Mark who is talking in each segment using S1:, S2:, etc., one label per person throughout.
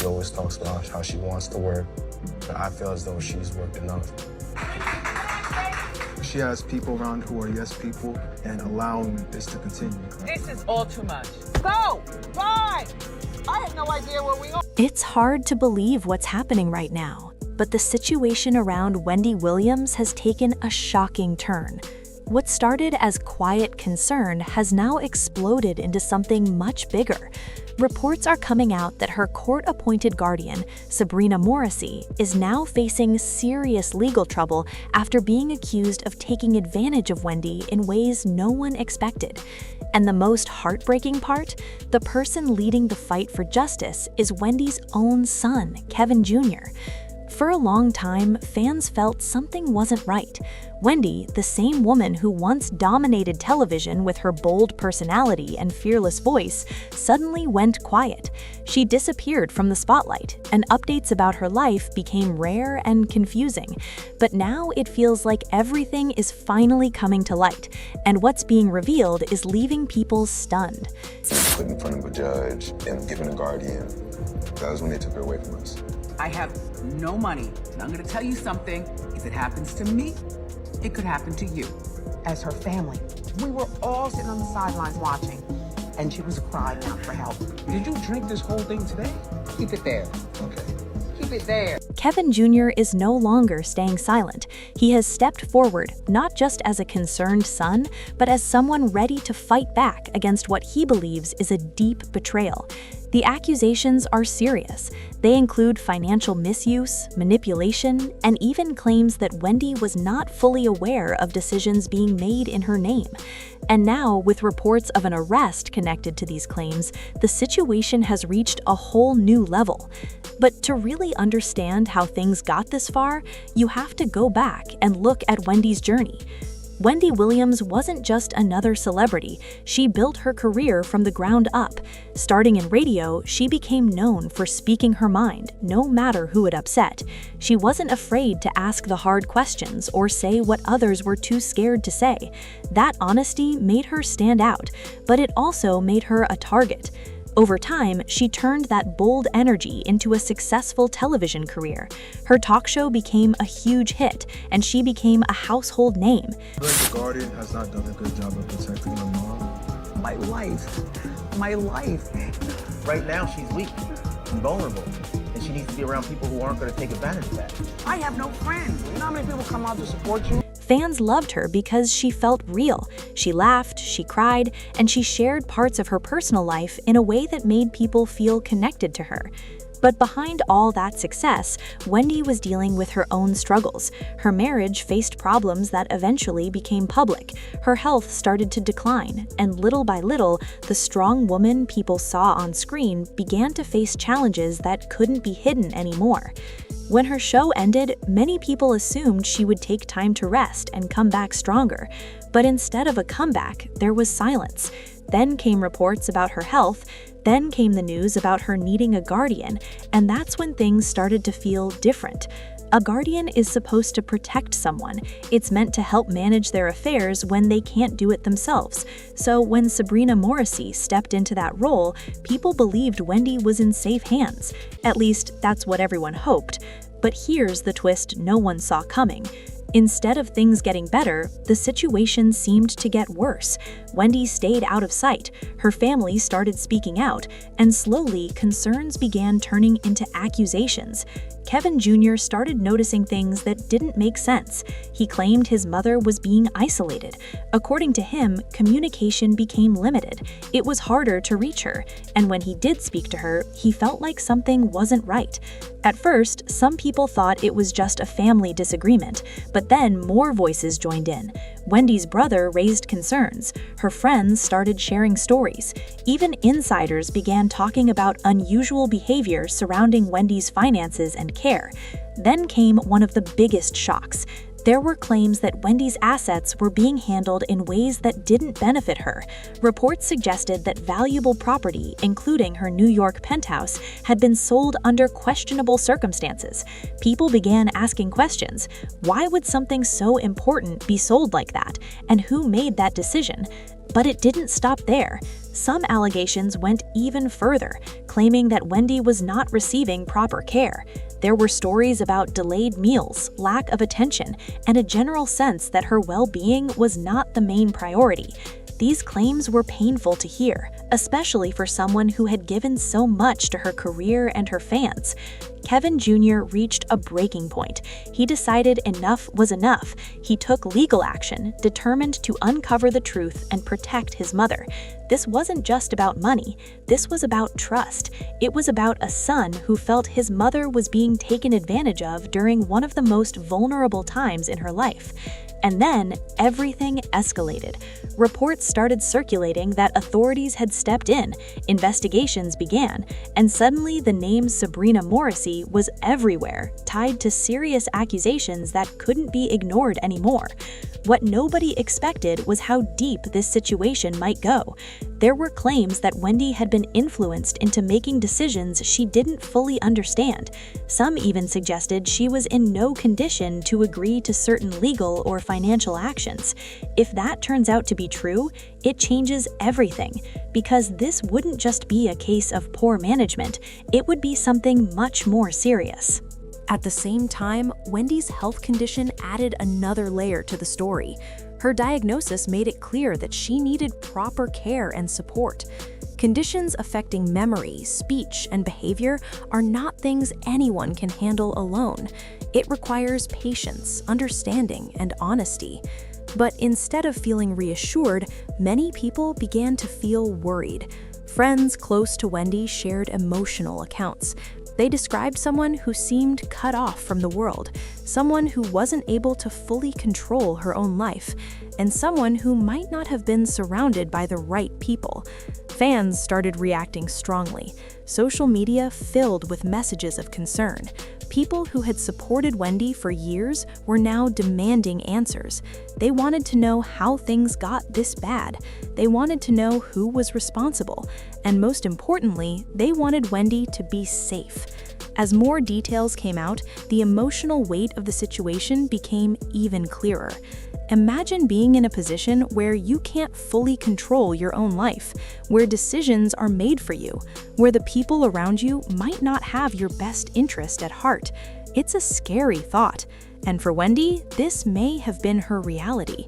S1: She always talks about how she wants to work, but I feel as though she's worked enough.
S2: She has people around who are yes people and allowing this to continue.
S3: This is all too much. Go! Bye! I had no idea where we are.
S4: It's hard to believe what's happening right now, but the situation around Wendy Williams has taken a shocking turn. What started as quiet concern has now exploded into something much bigger. Reports are coming out that her court-appointed guardian, Sabrina Morrissey, is now facing serious legal trouble after being accused of taking advantage of Wendy in ways no one expected. And the most heartbreaking part? The person leading the fight for justice is Wendy's own son, Kevin Jr. For a long time, fans felt something wasn't right. Wendy, the same woman who once dominated television with her bold personality and fearless voice, suddenly went quiet. She disappeared from the spotlight, and updates about her life became rare and confusing. But now it feels like everything is finally coming to light, and what's being revealed is leaving people stunned.
S1: Put in front of a judge and given a guardian, that was when they took her away from us.
S3: I have no money, and I'm gonna tell you something. If it happens to me, it could happen to you. As her family, we were all sitting on the sidelines watching, and she was crying out for help.
S2: Did you drink this whole thing today?
S3: Keep it there.
S1: Okay.
S3: Keep it there.
S4: Kevin Jr. is no longer staying silent. He has stepped forward, not just as a concerned son, but as someone ready to fight back against what he believes is a deep betrayal. The accusations are serious. They include financial misuse, manipulation, and even claims that Wendy was not fully aware of decisions being made in her name. And now, with reports of an arrest connected to these claims, the situation has reached a whole new level. But to really understand how things got this far, you have to go back and look at Wendy's journey. Wendy Williams wasn't just another celebrity. She built her career from the ground up. Starting in radio, she became known for speaking her mind, no matter who it upset. She wasn't afraid to ask the hard questions or say what others were too scared to say. That honesty made her stand out, but it also made her a target. Over time, she turned that bold energy into a successful television career. Her talk show became a huge hit, and she became a household name.
S2: The guardian has not done a good job of protecting her mom.
S5: My life. Right now, she's weak and vulnerable, and she needs to be around people who aren't going to take advantage of that.
S3: I have no friends. You know how many people come out to support you?
S4: Fans loved her because she felt real. She laughed, she cried, and she shared parts of her personal life in a way that made people feel connected to her. But behind all that success, Wendy was dealing with her own struggles. Her marriage faced problems that eventually became public. Her health started to decline, and little by little, the strong woman people saw on screen began to face challenges that couldn't be hidden anymore. When her show ended, many people assumed she would take time to rest and come back stronger. But instead of a comeback, there was silence. Then came reports about her health. Then came the news about her needing a guardian, and that's when things started to feel different. A guardian is supposed to protect someone. It's meant to help manage their affairs when they can't do it themselves. So when Sabrina Morrissey stepped into that role, people believed Wendy was in safe hands. At least, that's what everyone hoped. But here's the twist no one saw coming. Instead of things getting better, the situation seemed to get worse. Wendy stayed out of sight, her family started speaking out, and slowly concerns began turning into accusations. Kevin Jr. started noticing things that didn't make sense. He claimed his mother was being isolated. According to him, communication became limited. It was harder to reach her, and when he did speak to her, he felt like something wasn't right. At first, some people thought it was just a family disagreement, but then more voices joined in. Wendy's brother raised concerns. Her friends started sharing stories. Even insiders began talking about unusual behavior surrounding Wendy's finances and care. Then came one of the biggest shocks. There were claims that Wendy's assets were being handled in ways that didn't benefit her. Reports suggested that valuable property, including her New York penthouse, had been sold under questionable circumstances. People began asking questions. Why would something so important be sold like that? And who made that decision? But it didn't stop there. Some allegations went even further, claiming that Wendy was not receiving proper care. There were stories about delayed meals, lack of attention, and a general sense that her well-being was not the main priority. These claims were painful to hear, especially for someone who had given so much to her career and her fans. Kevin Jr. reached a breaking point. He decided enough was enough. He took legal action, determined to uncover the truth and protect his mother. This wasn't just about money. This was about trust. It was about a son who felt his mother was being taken advantage of during one of the most vulnerable times in her life. And then everything escalated. Reports started circulating that authorities had stepped in, investigations began, and suddenly the name Sabrina Morrissey was everywhere, tied to serious accusations that couldn't be ignored anymore. What nobody expected was how deep this situation might go. There were claims that Wendy had been influenced into making decisions she didn't fully understand. Some even suggested she was in no condition to agree to certain legal or financial actions. If that turns out to be true, it changes everything, because this wouldn't just be a case of poor management, it would be something much more serious.
S6: At the same time, Wendy's health condition added another layer to the story. Her diagnosis made it clear that she needed proper care and support. Conditions affecting memory, speech, and behavior are not things anyone can handle alone. It requires patience, understanding, and honesty. But instead of feeling reassured, many people began to feel worried. Friends close to Wendy shared emotional accounts. They described someone who seemed cut off from the world, someone who wasn't able to fully control her own life, and someone who might not have been surrounded by the right people. Fans started reacting strongly. Social media filled with messages of concern. People who had supported Wendy for years were now demanding answers. They wanted to know how things got this bad. They wanted to know who was responsible. And most importantly, they wanted Wendy to be safe. As more details came out, the emotional weight of the situation became even clearer. Imagine being in a position where you can't fully control your own life, where decisions are made for you, where the people around you might not have your best interest at heart. It's a scary thought, and for Wendy, this may have been her reality.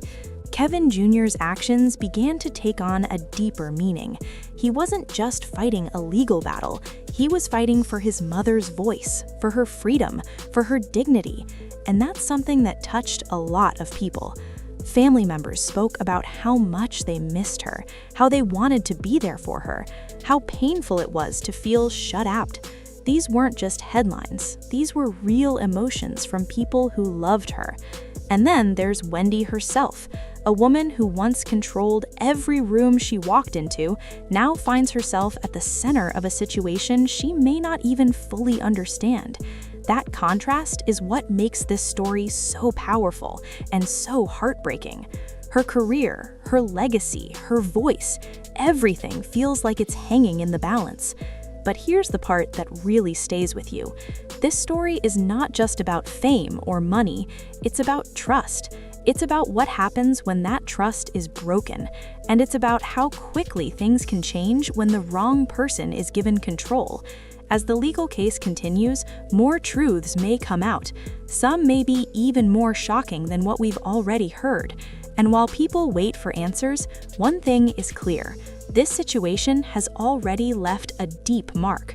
S6: Kevin Jr.'s actions began to take on a deeper meaning. He wasn't just fighting a legal battle, he was fighting for his mother's voice, for her freedom, for her dignity, and that's something that touched a lot of people. Family members spoke about how much they missed her, how they wanted to be there for her, how painful it was to feel shut out. These weren't just headlines, these were real emotions from people who loved her. And then there's Wendy herself, a woman who once controlled every room she walked into, now finds herself at the center of a situation she may not even fully understand. That contrast is what makes this story so powerful and so heartbreaking. Her career, her legacy, her voice, everything feels like it's hanging in the balance. But here's the part that really stays with you. This story is not just about fame or money, it's about trust. It's about what happens when that trust is broken, and it's about how quickly things can change when the wrong person is given control. As the legal case continues, more truths may come out. Some may be even more shocking than what we've already heard. And while people wait for answers, one thing is clear. This situation has already left a deep mark.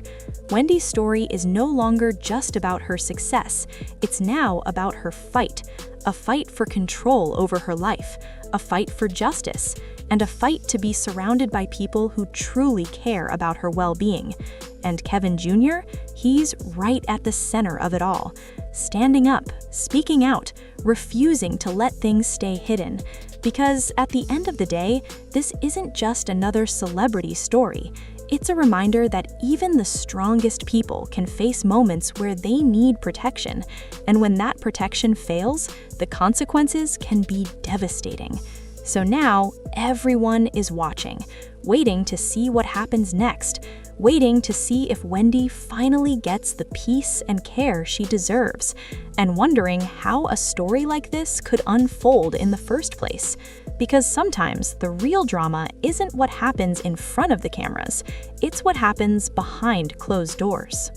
S6: Wendy's story is no longer just about her success. It's now about her fight. A fight for control over her life, a fight for justice, and a fight to be surrounded by people who truly care about her well-being. And Kevin Jr., he's right at the center of it all, standing up, speaking out, refusing to let things stay hidden. Because at the end of the day, this isn't just another celebrity story.
S4: It's a reminder that even the strongest people can face moments where they need protection, and when that protection fails, the consequences can be devastating. So now, everyone is watching, waiting to see what happens next, waiting to see if Wendy finally gets the peace and care she deserves, and wondering how a story like this could unfold in the first place. Because sometimes the real drama isn't what happens in front of the cameras, it's what happens behind closed doors.